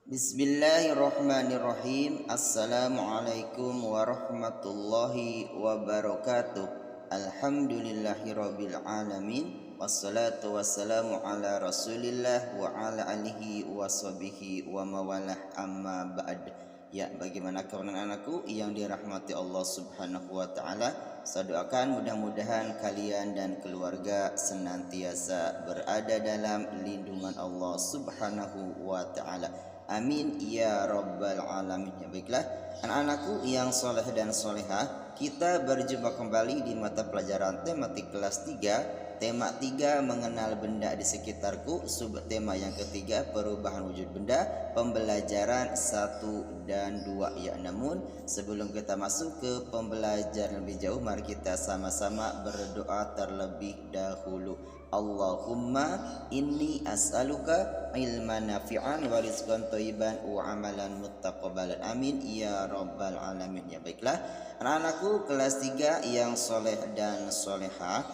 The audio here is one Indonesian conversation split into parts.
Bismillahirrahmanirrahim. Assalamualaikum warahmatullahi wabarakatuh. Alhamdulillahirabbil alamin. Wassalatu wassalamu ala Rasulillah wa ala alihi washabihi wa mawalah amma ba'd. Ya, bagaimana kawan anakku yang dirahmati Allah Subhanahu wa taala? Saya doakan mudah-mudahan kalian dan keluarga senantiasa berada dalam lindungan Allah Subhanahu wa taala. Amin ya rabbal alamin. Ya, baiklah anak-anakku yang soleh dan solehah, kita berjumpa kembali di mata pelajaran tematik kelas 3. Tema 3 mengenal benda di sekitarku. Subtema yang ketiga perubahan wujud benda. Pembelajaran 1 dan 2 ya. Namun sebelum kita masuk ke pembelajaran lebih jauh, mari kita sama-sama berdoa terlebih dahulu. Allahumma inni as'aluka ilman nafi'an wa rizqan thayyiban wa amalan muttaqabbalan. Amin ya rabbal alamin. Ya, baiklah anak-anakku kelas 3 yang soleh dan solehah,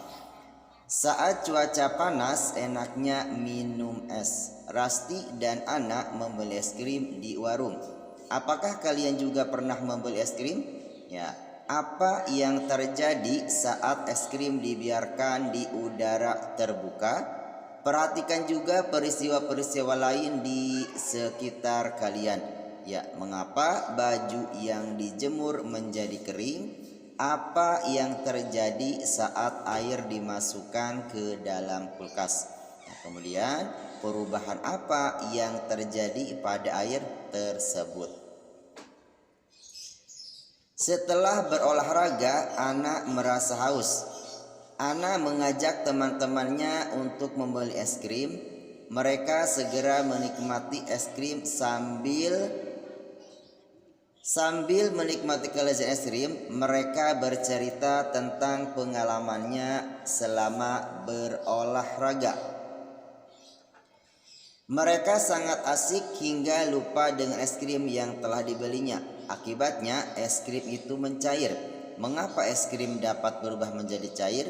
saat cuaca panas enaknya minum es. Rasti dan anak membeli es krim di warung. Apakah kalian juga pernah membeli es krim? Ya, apa yang terjadi saat es krim dibiarkan di udara terbuka? Perhatikan juga peristiwa-peristiwa lain di sekitar kalian. Ya, mengapa baju yang dijemur menjadi kering? Apa yang terjadi saat air dimasukkan ke dalam kulkas? Nah, kemudian perubahan apa yang terjadi pada air tersebut? Setelah berolahraga, anak merasa haus. Anak mengajak teman-temannya untuk membeli es krim. Mereka segera menikmati es krim Sambil menikmati kelezatan es krim, mereka bercerita tentang pengalamannya selama berolahraga. Mereka sangat asik hingga lupa dengan es krim yang telah dibelinya. Akibatnya es krim itu mencair. Mengapa es krim dapat berubah menjadi cair?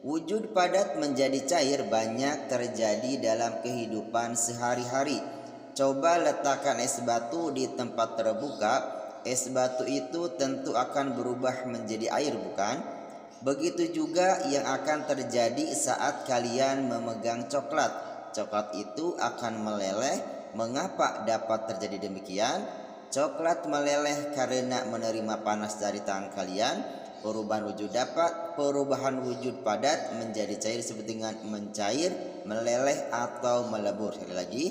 Wujud padat menjadi cair banyak terjadi dalam kehidupan sehari-hari. Coba letakkan es batu di tempat terbuka, es batu itu tentu akan berubah menjadi air, bukan? Begitu juga yang akan terjadi saat kalian memegang coklat. Coklat itu akan meleleh. Mengapa dapat terjadi demikian? Coklat meleleh karena menerima panas dari tangan kalian. Perubahan wujud padat menjadi cair seperti dengan mencair, meleleh atau melebur. Sekali lagi,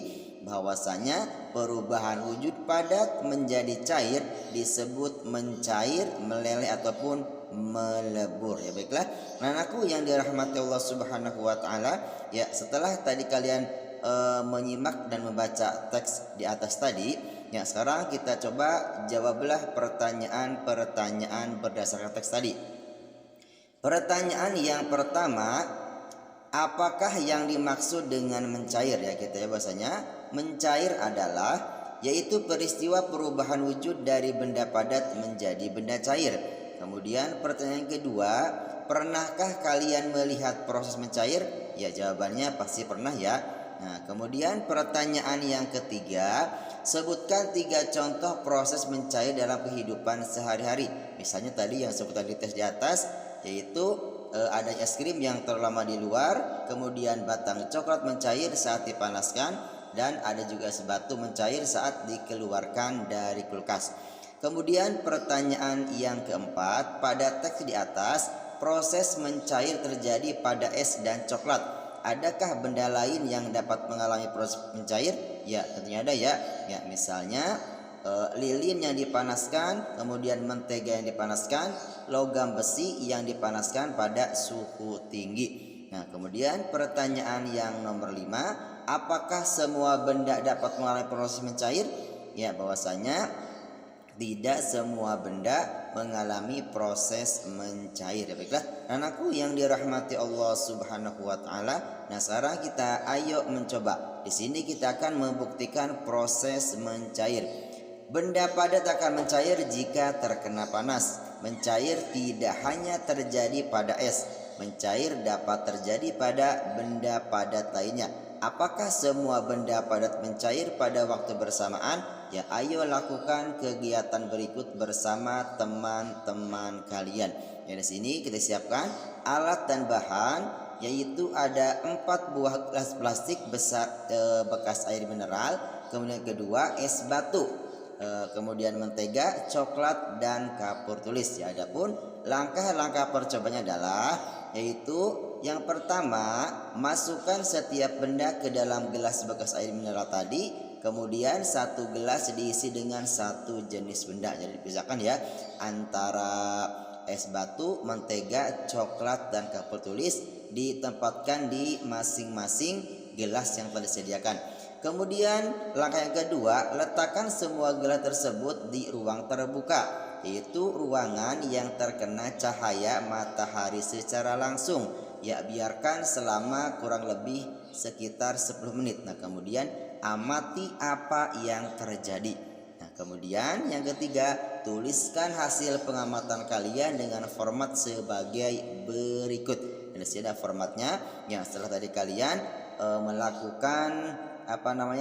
bahwasanya perubahan wujud padat menjadi cair disebut mencair, meleleh ataupun melebur. Ya, baiklah anakku yang dirahmati Allah Subhanahu wa taala, ya, setelah tadi kalian menyimak dan membaca teks di atas tadi, ya, sekarang kita coba jawablah pertanyaan-pertanyaan berdasarkan teks tadi. Pertanyaan yang pertama, apakah yang dimaksud dengan mencair? Ya, kita ya, bahasanya mencair adalah yaitu peristiwa perubahan wujud dari benda padat menjadi benda cair. Kemudian pertanyaan kedua, pernahkah kalian melihat proses mencair? Ya, jawabannya pasti pernah ya. Nah, kemudian pertanyaan yang ketiga, sebutkan 3 contoh proses mencair dalam kehidupan sehari-hari. Misalnya tadi yang sebutan di tes di atas, yaitu ada es krim yang terlalu lama di luar, kemudian batang coklat mencair saat dipanaskan, dan ada juga es batu mencair saat dikeluarkan dari kulkas. Kemudian pertanyaan yang keempat, pada teks di atas proses mencair terjadi pada es dan coklat. Adakah benda lain yang dapat mengalami proses mencair? Ya, tentunya ada ya. Ya, misalnya lilin yang dipanaskan, kemudian mentega yang dipanaskan, logam besi yang dipanaskan pada suhu tinggi. Nah, kemudian pertanyaan yang nomor 5, apakah semua benda dapat mengalami proses mencair? Ya, bahwasanya tidak semua benda mengalami proses mencair. Ya, baiklah anakku yang dirahmati Allah Subhanahu wa taala. Nah, sekarang kita ayo mencoba. Di sini kita akan membuktikan proses mencair. Benda padat akan mencair jika terkena panas. Mencair tidak hanya terjadi pada es. Mencair dapat terjadi pada benda padat lainnya. apakah semua benda padat mencair pada waktu bersamaan? Ya, ayo lakukan kegiatan berikut bersama teman-teman kalian. Ya, di sini kita siapkan alat dan bahan, yaitu ada 4 buah gelas plastik besar bekas air mineral, kemudian kedua es batu, kemudian mentega, coklat, dan kapur tulis. Ya, adapun langkah-langkah percobanya adalah yaitu yang pertama, masukkan setiap benda ke dalam gelas bekas air mineral tadi. Kemudian satu gelas diisi dengan satu jenis benda. Jadi dipisahkan ya antara es batu, mentega, coklat, dan kapur tulis, ditempatkan di masing-masing gelas yang telah disediakan. Kemudian langkah yang kedua, letakkan semua gelas tersebut di ruang terbuka, yaitu ruangan yang terkena cahaya matahari secara langsung. Ya, biarkan selama kurang lebih sekitar 10 menit. Nah, kemudian amati apa yang terjadi. Nah, kemudian yang ketiga, tuliskan hasil pengamatan kalian dengan format sebagai berikut. Di sini ada formatnya. Ya, setelah tadi kalian melakukan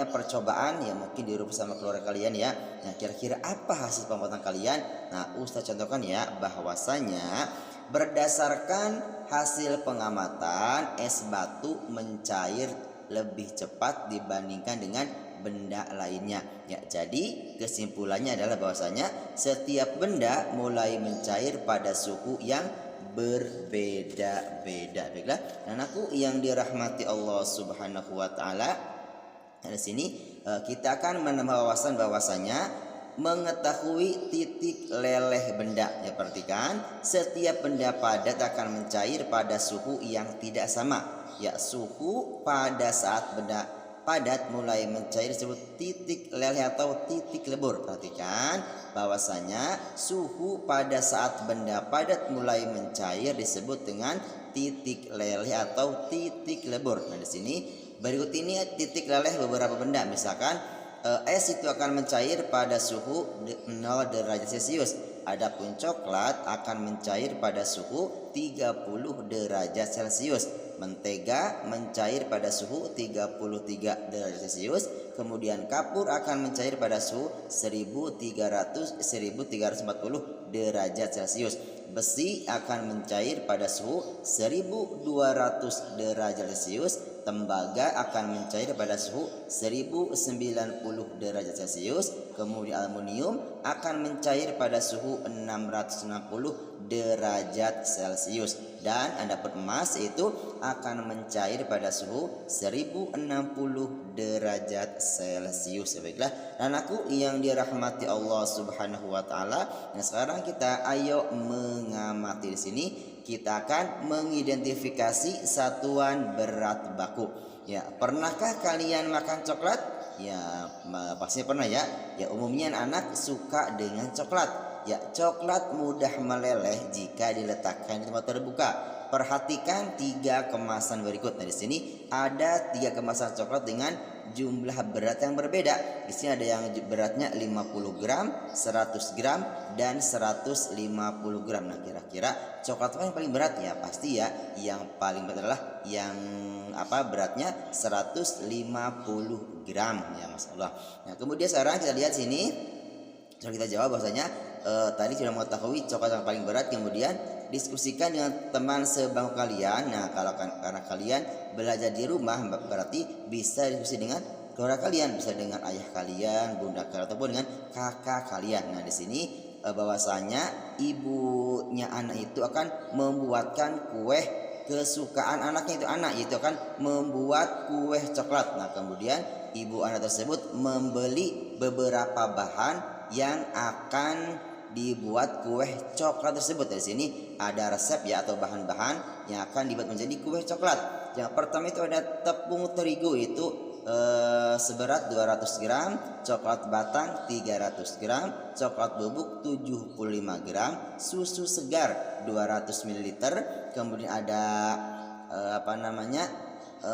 percobaan, ya mungkin di rumah sama keluarga kalian ya. Nah, kira-kira apa hasil pengamatan kalian? Nah, Ustaz contohkan ya, bahwasanya berdasarkan hasil pengamatan, es batu mencair lebih cepat dibandingkan dengan benda lainnya. Ya, jadi kesimpulannya adalah bahwasanya setiap benda mulai mencair pada suhu yang berbeda-beda. Baiklah, anakku yang dirahmati Allah Subhanahu wa taala, di sini kita akan menambah wawasan bahwasanya mengetahui titik leleh benda. Ya, perhatikan, setiap benda padat akan mencair pada suhu yang tidak sama. Ya, suhu pada saat benda padat mulai mencair disebut titik leleh atau titik lebur. Perhatikan bahwasanya suhu pada saat benda padat mulai mencair disebut dengan titik leleh atau titik lebur. Nah, di sini berikut ini titik leleh beberapa benda. Misalkan es itu akan mencair pada suhu 0 derajat Celcius. Adapun coklat akan mencair pada suhu 30 derajat Celcius. Mentega mencair pada suhu 33 derajat Celcius. Kemudian kapur akan mencair pada suhu 1340 derajat Celcius. Besi akan mencair pada suhu 1200 derajat Celcius. Tembaga akan mencair pada suhu 1090 derajat Celcius. Kemudian aluminium akan mencair pada suhu 660 derajat Celcius. Dan adapun emas itu akan mencair pada suhu 1060 derajat Celcius. Baiklah, anakku yang dirahmati Allah Subhanahu wa taala. Nah, sekarang kita ayo mengamati di sini. Kita akan mengidentifikasi satuan berat baku. Ya, pernahkah kalian makan coklat? Ya, pasti pernah ya. Ya, umumnya anak suka dengan coklat. Ya, coklat mudah meleleh jika diletakkan di tempat terbuka. Perhatikan 3 kemasan berikut. Nah, di sini ada 3 kemasan coklat dengan jumlah berat yang berbeda. Di sini ada yang beratnya 50 gram, 100 gram, dan 150 gram. Nah, kira-kira coklat apa yang paling berat? Ya, pasti ya yang paling berat adalah yang beratnya 150 gram ya, masalah. Nah, kemudian sekarang kita lihat sini. Sudah kita jawab bahwasanya tadi sudah mengetahui coklat yang paling berat. Kemudian diskusikan dengan teman sebangku kalian. Nah, kalau karena kalian belajar di rumah, berarti bisa diskusi dengan keluarga kalian, bisa dengan ayah kalian, bunda kalian, ataupun dengan kakak kalian. Nah, di sini bahwasanya ibunya anak itu akan membuatkan kue kesukaan anaknya, itu anak itu akan membuat kue coklat. Nah, kemudian ibu anak tersebut membeli beberapa bahan yang akan dibuat kue coklat tersebut. Dari sini ada resep ya, atau bahan-bahan yang akan dibuat menjadi kue coklat. Yang pertama itu ada tepung terigu, itu seberat 200 gram, coklat batang 300 gram, coklat bubuk 75 gram, susu segar 200 ml, kemudian ada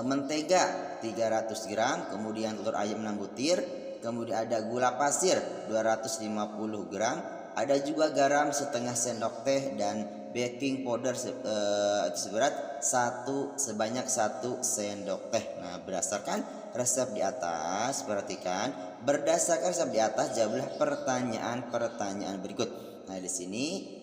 mentega 300 gram, kemudian telur ayam 6 butir, kemudian ada gula pasir 250 gram, ada juga garam setengah sendok teh, dan baking powder seberat sebanyak 1 sendok teh. Nah, berdasarkan resep di atas, perhatikan, berdasarkan resep di atas jawablah pertanyaan-pertanyaan berikut. Nah, di sini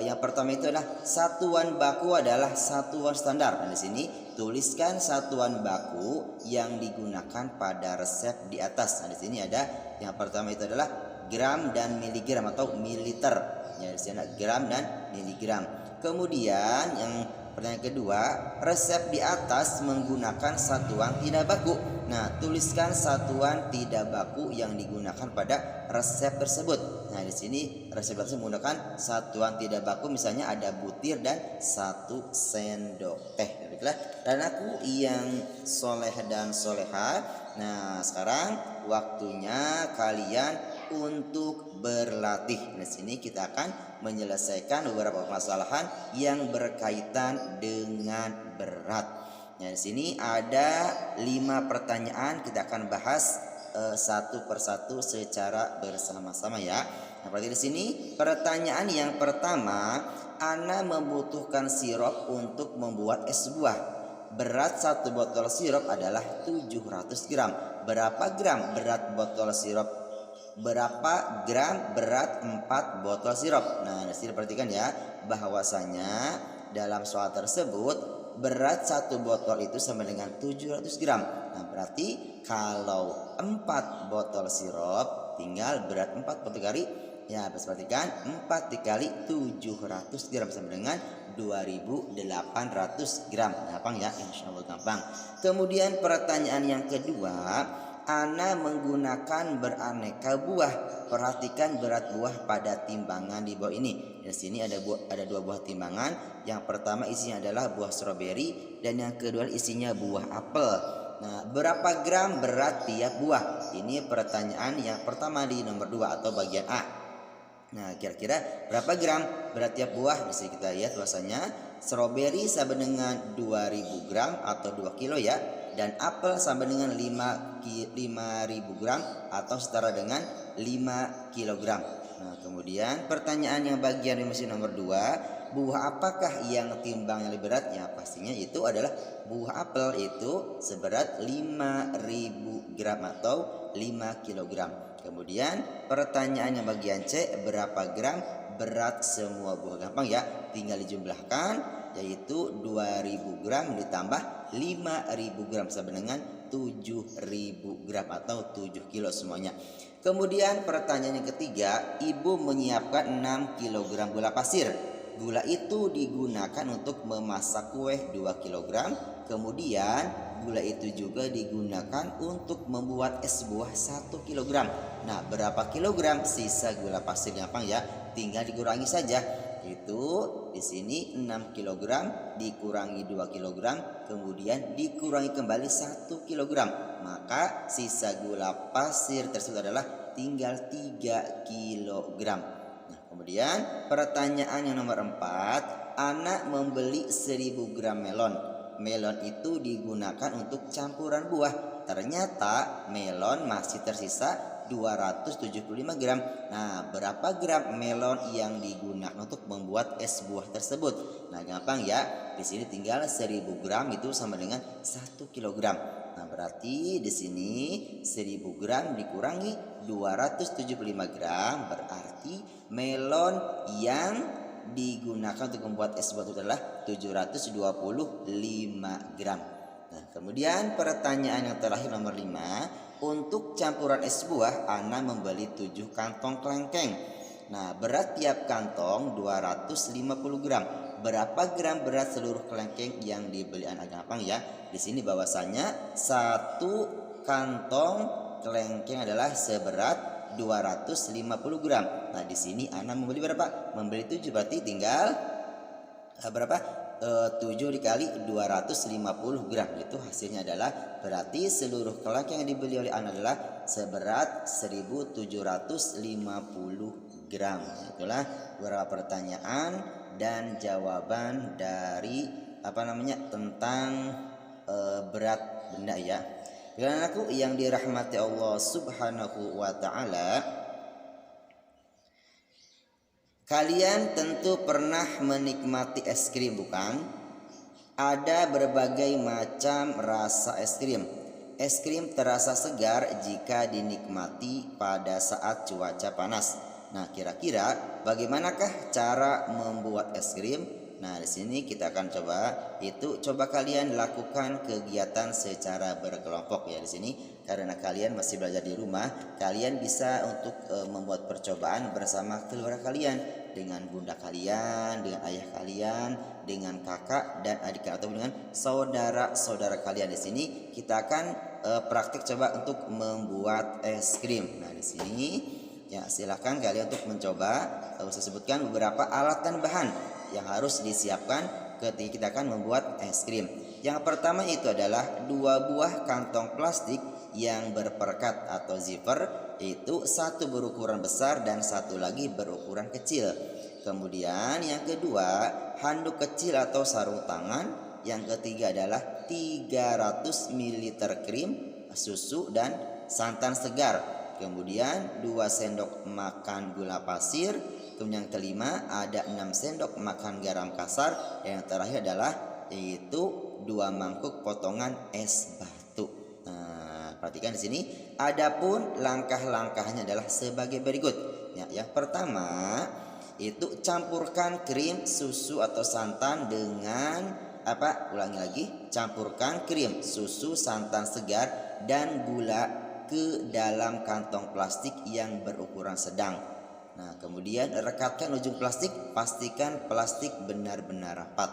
yang pertama itu adalah satuan baku adalah satuan standar. Nah, di sini tuliskan satuan baku yang digunakan pada resep di atas. Nah, di sini ada yang pertama itu adalah gram dan miligram atau mililiter. Ya, di sini ada gram dan miligram. Kemudian yang pertanyaan kedua, resep di atas menggunakan satuan tidak baku. Nah, tuliskan satuan tidak baku yang digunakan pada resep tersebut. Nah, di sini resep tersebut menggunakan satuan tidak baku, misalnya ada butir dan 1 sendok teh. Baiklah, dan aku yang soleh dan soleha. Nah, sekarang waktunya kalian untuk berlatih. Di sini kita akan menyelesaikan beberapa permasalahan yang berkaitan dengan berat. Nah, di sini ada 5 pertanyaan, kita akan bahas satu persatu secara bersama-sama ya. Nah, berarti di sini pertanyaan yang pertama, Ana membutuhkan sirup untuk membuat es buah. Berat 1 botol sirup adalah 700 gram. Berapa gram berat botol sirup? Berapa gram berat 4 botol sirup? Nah, di sini perhatikan ya, bahwasanya dalam soal tersebut berat 1 botol itu sama dengan 700 gram. Nah, berarti kalau 4 botol sirup tinggal berat 4 botol kali. Ya, perhatikan 4 dikali 700 gram sama dengan 2800 gram. Gampang ya, insya Allah gampang. Kemudian pertanyaan yang kedua, Ana menggunakan beraneka buah. Perhatikan berat buah pada timbangan di bawah ini. Di sini ada 2 buah timbangan. Yang pertama isinya adalah buah stroberi dan yang kedua isinya buah apel. Nah, berapa gram berat tiap buah? Ini pertanyaan yang pertama di nomor 2 atau bagian A. Nah, kira-kira berapa gram berat tiap buah? Bisa kita lihat bahwasanya stroberi sama dengan 2000 gram atau 2 kilo ya. Dan apel sama dengan 5000 gram atau setara dengan 5 kilogram. Nah, kemudian pertanyaan yang bagian rumus nomor 2, buah apakah yang timbangnya lebih berat? Ya, pastinya itu adalah buah apel, itu seberat 5000 gram atau 5 kilogram. Kemudian pertanyaan yang bagian C, berapa gram berat semua buah? Gampang ya, tinggal dijumlahkan, yaitu 2000 gram ditambah 5000 gram sama dengan 7000 gram atau 7 kilo semuanya. Kemudian pertanyaan yang ketiga, ibu menyiapkan 6 kg gula pasir. Gula itu digunakan untuk memasak kue 2 kg. Kemudian gula itu juga digunakan untuk membuat es buah 1 kg. Nah, berapa kilogram sisa gula pasir? Gampang ya, tinggal dikurangi saja. Itu di sini 6 kg dikurangi 2 kg, kemudian dikurangi kembali 1 kg. Maka sisa gula pasir tersebut adalah tinggal 3 kg. Nah, kemudian pertanyaan yang nomor 4, anak membeli 1000 gram melon. Melon itu digunakan untuk campuran buah. Ternyata melon masih tersisa 275 gram. Nah, berapa gram melon yang digunakan untuk membuat es buah tersebut? Nah, gampang ya. Di sini tinggal 1000 gram itu sama dengan 1 kilogram. Nah, berarti di sini 1000 gram dikurangi 275 gram berarti melon yang digunakan untuk membuat es buah itu adalah 725 gram. Nah, kemudian pertanyaan yang terakhir nomor 5, untuk campuran es buah Ana membeli 7 kantong kelengkeng. Nah, berat tiap kantong 250 gram. Berapa gram berat seluruh kelengkeng yang dibeli Ana? Gampang ya. Di sini bahwasanya 1 kantong kelengkeng adalah seberat 250 gram. Nah, di sini Ana membeli berapa? Membeli 7, berarti tinggal berapa? 7 dikali 250 gram, itu hasilnya adalah berarti seluruh kelengkeng yang dibeli oleh Ana adalah seberat 1750 gram. Itulah beberapa pertanyaan dan jawaban dari tentang berat benda ya. Karena aku yang dirahmati Allah Subhanahu wa taala, Kalian tentu pernah menikmati es krim, bukan? Ada berbagai macam rasa es krim. Es krim terasa segar jika dinikmati pada saat cuaca panas. Nah, kira-kira bagaimanakah cara membuat es krim? Nah, di sini kita akan coba kalian lakukan kegiatan secara berkelompok ya di sini. Karena kalian masih belajar di rumah, kalian bisa untuk membuat percobaan bersama keluarga kalian, dengan bunda kalian, dengan ayah kalian, dengan kakak dan adik atau dengan saudara-saudara kalian. Di sini kita akan praktik coba untuk membuat es krim. Nah, di sini ya silakan kalian untuk mencoba. Saya sebutkan beberapa alat dan bahan yang harus disiapkan ketika kita akan membuat es krim. Yang pertama itu adalah 2 buah kantong plastik yang berperekat atau zipper, itu satu berukuran besar dan satu lagi berukuran kecil. Kemudian yang kedua, handuk kecil atau sarung tangan. Yang ketiga adalah 300 ml krim, susu dan santan segar. Kemudian 2 sendok makan gula pasir. Kemudian yang kelima ada 6 sendok makan garam kasar. Yang terakhir adalah yaitu 2 mangkuk potongan es batu. Nah, perhatikan di sini. Adapun langkah-langkahnya adalah sebagai berikut. Ya, yang pertama itu campurkan krim, susu atau santan dengan ulangi lagi. Campurkan krim, susu, santan segar dan gula ke dalam kantong plastik yang berukuran sedang. Nah, kemudian rekatkan ujung plastik, pastikan plastik benar-benar rapat.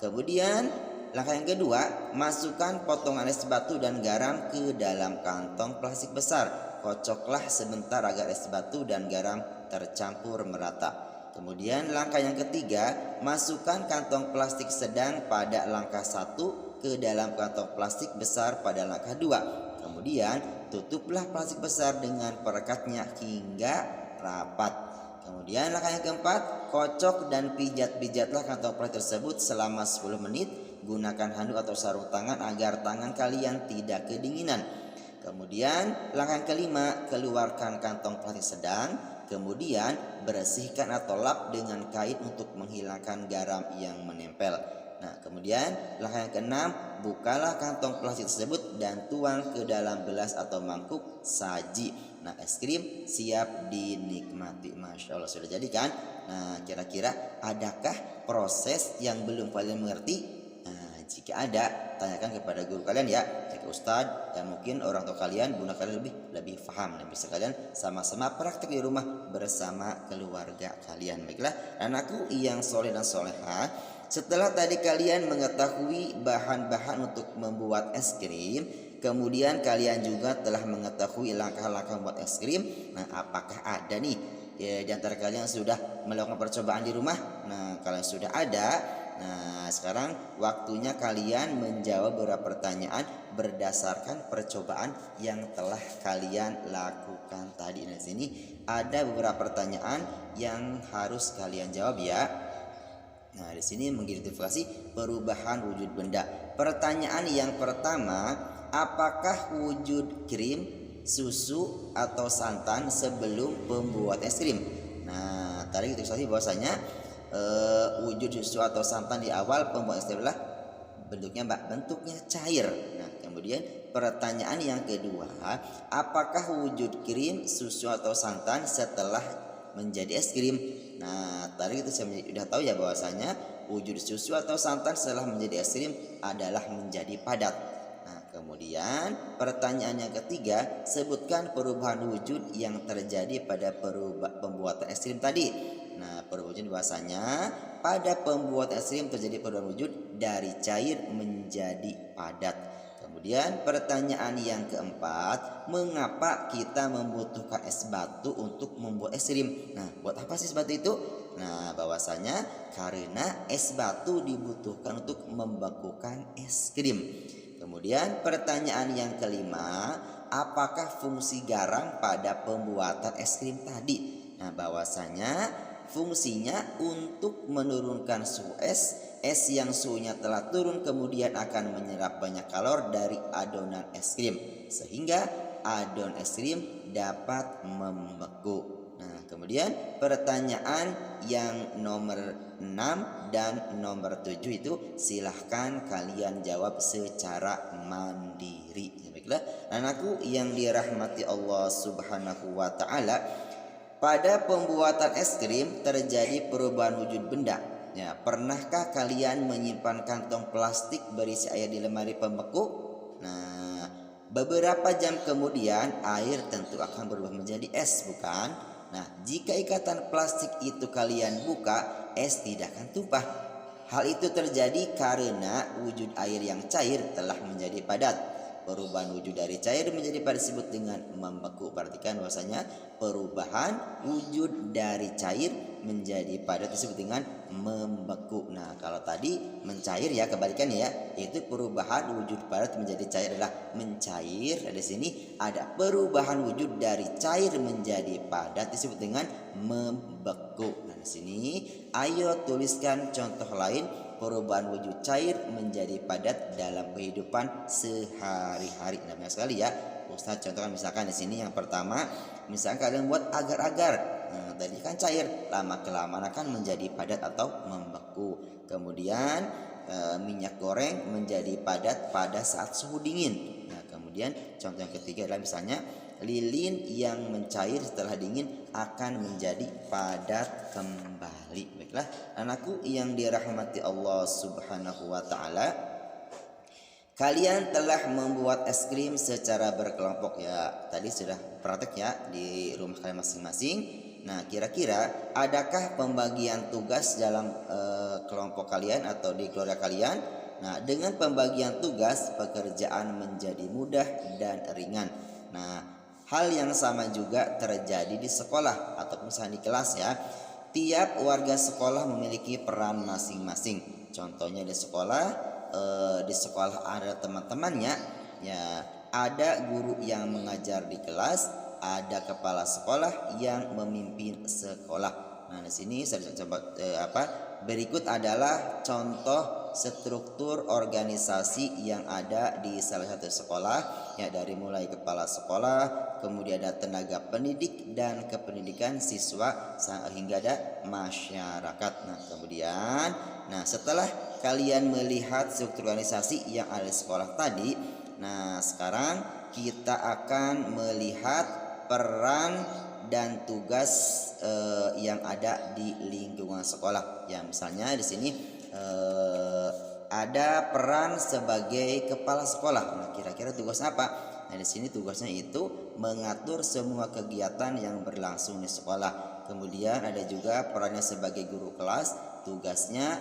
Kemudian langkah yang kedua, masukkan potongan es batu dan garam ke dalam kantong plastik besar. Kocoklah sebentar agar es batu dan garam tercampur merata. Kemudian langkah yang ketiga, masukkan kantong plastik sedang pada langkah 1 ke dalam kantong plastik besar pada langkah 2. Kemudian tutuplah plastik besar dengan perekatnya hingga rapat. Kemudian langkah yang keempat, kocok dan pijat-pijatlah kantong plastik tersebut selama 10 menit. Gunakan handuk atau sarung tangan agar tangan kalian tidak kedinginan. Kemudian langkah yang kelima, keluarkan kantong plastik sedang. Kemudian bersihkan atau lap dengan kain untuk menghilangkan garam yang menempel. Nah, kemudian langkah yang keenam, bukalah kantong plastik tersebut dan tuang ke dalam gelas atau mangkuk saji. Nah, es krim siap dinikmati. Masya Allah, sudah jadi kan? Nah, kira-kira adakah proses yang belum kalian mengerti? Nah, jika ada, tanyakan kepada guru kalian ya, ke ustadz, dan mungkin orang tua kalian, bunda kalian lebih paham, dan bisa kalian sama-sama praktek di rumah bersama keluarga kalian. Baiklah, anakku yang soleh dan soleha, setelah tadi kalian mengetahui bahan-bahan untuk membuat es krim, kemudian kalian juga telah mengetahui langkah-langkah membuat es krim. Nah, apakah ada nih di antara kalian yang sudah melakukan percobaan di rumah? Nah, kalau sudah ada, nah sekarang waktunya kalian menjawab beberapa pertanyaan berdasarkan percobaan yang telah kalian lakukan tadi. Nah, di sini ada beberapa pertanyaan yang harus kalian jawab ya. Nah, di sini mengidentifikasi perubahan wujud benda. Pertanyaan yang pertama, apakah wujud krim, susu atau santan sebelum pembuat es krim? Nah, tadi kita ketahui bahwasanya wujud susu atau santan di awal pembuat es krim adalah bentuknya cair. Nah, kemudian pertanyaan yang kedua, apakah wujud krim, susu atau santan setelah menjadi es krim? Nah, tadi kita sudah tahu ya bahwasanya wujud susu atau santan setelah menjadi es krim adalah menjadi padat. Nah, kemudian pertanyaan yang ketiga, sebutkan perubahan wujud yang terjadi pada pembuatan es krim tadi. Nah, perubahan wujud bahwasanya pada pembuatan es krim terjadi perubahan wujud dari cair menjadi padat. Kemudian pertanyaan yang keempat, mengapa kita membutuhkan es batu untuk membuat es krim? Nah, buat apa sih es batu itu? Nah, bahwasanya karena es batu dibutuhkan untuk membekukan es krim. Kemudian pertanyaan yang kelima, apakah fungsi garam pada pembuatan es krim tadi? Nah, bahwasanya fungsinya untuk menurunkan suhu es yang suhunya telah turun kemudian akan menyerap banyak kalori dari adonan es krim sehingga adonan es krim dapat membeku. Nah, kemudian pertanyaan yang nomor 6 dan nomor 7 itu silahkan kalian jawab secara mandiri. Baiklah, anakku yang dirahmati Allah Subhanahu wa taala, pada pembuatan es krim terjadi perubahan wujud benda. Ya, pernahkah kalian menyimpan kantong plastik berisi air di lemari pembeku? Nah, beberapa jam kemudian air tentu akan berubah menjadi es, bukan? Nah, jika ikatan plastik itu kalian buka, es tidak akan tumpah. Hal itu terjadi karena wujud air yang cair telah menjadi padat. Perubahan wujud dari cair menjadi padat disebut dengan membeku. Perhatikan bahwasanya perubahan wujud dari cair menjadi padat disebut dengan membeku. Nah, kalau tadi mencair ya kebalikannya ya, yaitu perubahan wujud padat menjadi cair adalah mencair. Di sini ada perubahan wujud dari cair menjadi padat disebut dengan membeku. Nah, di sini ayo tuliskan contoh lain perubahan wujud cair menjadi padat dalam kehidupan sehari-hari. Nah, banyak sekali ya. Ustaz contohkan misalkan di sini yang pertama, misalkan kalian buat agar-agar. Nah, tadi kan cair, lama kelamaan akan menjadi padat atau membeku. Kemudian minyak goreng menjadi padat pada saat suhu dingin. Nah, kemudian contoh yang ketiga adalah misalnya lilin yang mencair setelah dingin akan menjadi padat kembali. Baiklah, anakku yang dirahmati Allah Subhanahu wa taala, kalian telah membuat es krim secara berkelompok ya. Tadi sudah praktek ya di rumah kalian masing-masing. Nah, kira-kira adakah pembagian tugas dalam kelompok kalian atau di keluarga kalian? Nah, dengan pembagian tugas, pekerjaan menjadi mudah dan ringan. Nah, hal yang sama juga terjadi di sekolah ataupun misalnya di kelas ya. Tiap warga sekolah memiliki peran masing-masing. Contohnya di sekolah ada teman-temannya, ya ada guru yang mengajar di kelas, ada kepala sekolah yang memimpin sekolah. Nah, di sini saya coba berikut adalah contoh struktur organisasi yang ada di salah satu sekolah, ya dari mulai kepala sekolah, kemudian ada tenaga pendidik dan kependidikan siswa hingga ada masyarakat. Nah, kemudian setelah kalian melihat struktur organisasi yang ada di sekolah tadi, nah sekarang kita akan melihat peran dan tugas yang ada di lingkungan sekolah. Ya, misalnya di sini ada peran sebagai kepala sekolah. Nah, kira-kira tugas apa? Nah, di sini tugasnya itu mengatur semua kegiatan yang berlangsung di sekolah. Kemudian ada juga perannya sebagai guru kelas, tugasnya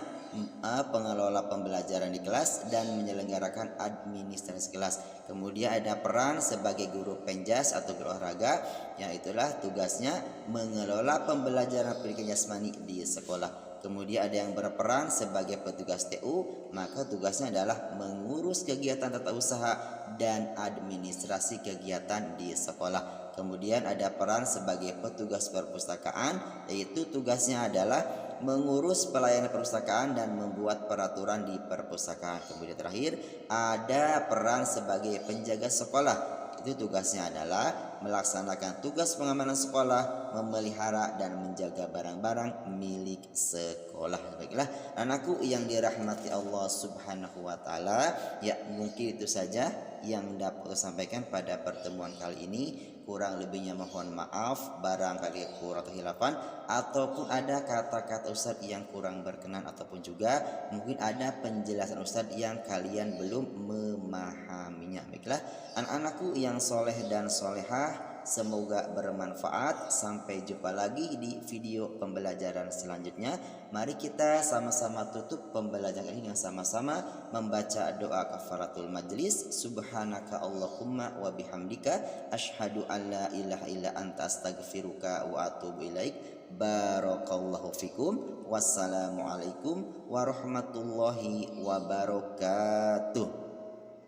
pengelola pembelajaran di kelas dan menyelenggarakan administrasi kelas. Kemudian ada peran sebagai guru penjas atau guru olahraga, yaitulah tugasnya mengelola pembelajaran pendidikan jasmani di sekolah. Kemudian ada yang berperan sebagai petugas TU, maka tugasnya adalah mengurus kegiatan tata usaha dan administrasi kegiatan di sekolah. Kemudian ada peran sebagai petugas perpustakaan, yaitu tugasnya adalah mengurus pelayanan perpustakaan dan membuat peraturan di perpustakaan. Kemudian terakhir ada peran sebagai penjaga sekolah, itu tugasnya adalah melaksanakan tugas pengamanan sekolah, memelihara dan menjaga barang-barang milik sekolah. Baiklah, anakku yang dirahmati Allah Subhanahu wa taala, ya mungkin itu saja yang dapat saya sampaikan pada pertemuan kali ini. Kurang lebihnya mohon maaf, barangkali kurang atau hilafan ataupun ada kata-kata Ustadz yang kurang berkenan ataupun juga mungkin ada penjelasan Ustadz yang kalian belum memahaminya. Baiklah, anak-anakku yang soleh dan solehah, semoga bermanfaat. Sampai jumpa lagi di video pembelajaran selanjutnya. Mari kita sama-sama tutup pembelajaran ini dengan sama-sama membaca doa kafaratul majlis. Subhanaka Allahumma wa bihamdika asyhadu an la ilaha illa anta astaghfiruka wa atubu ilaik. Barakallahu fikum. Wassalamualaikum warahmatullahi wabarakatuh.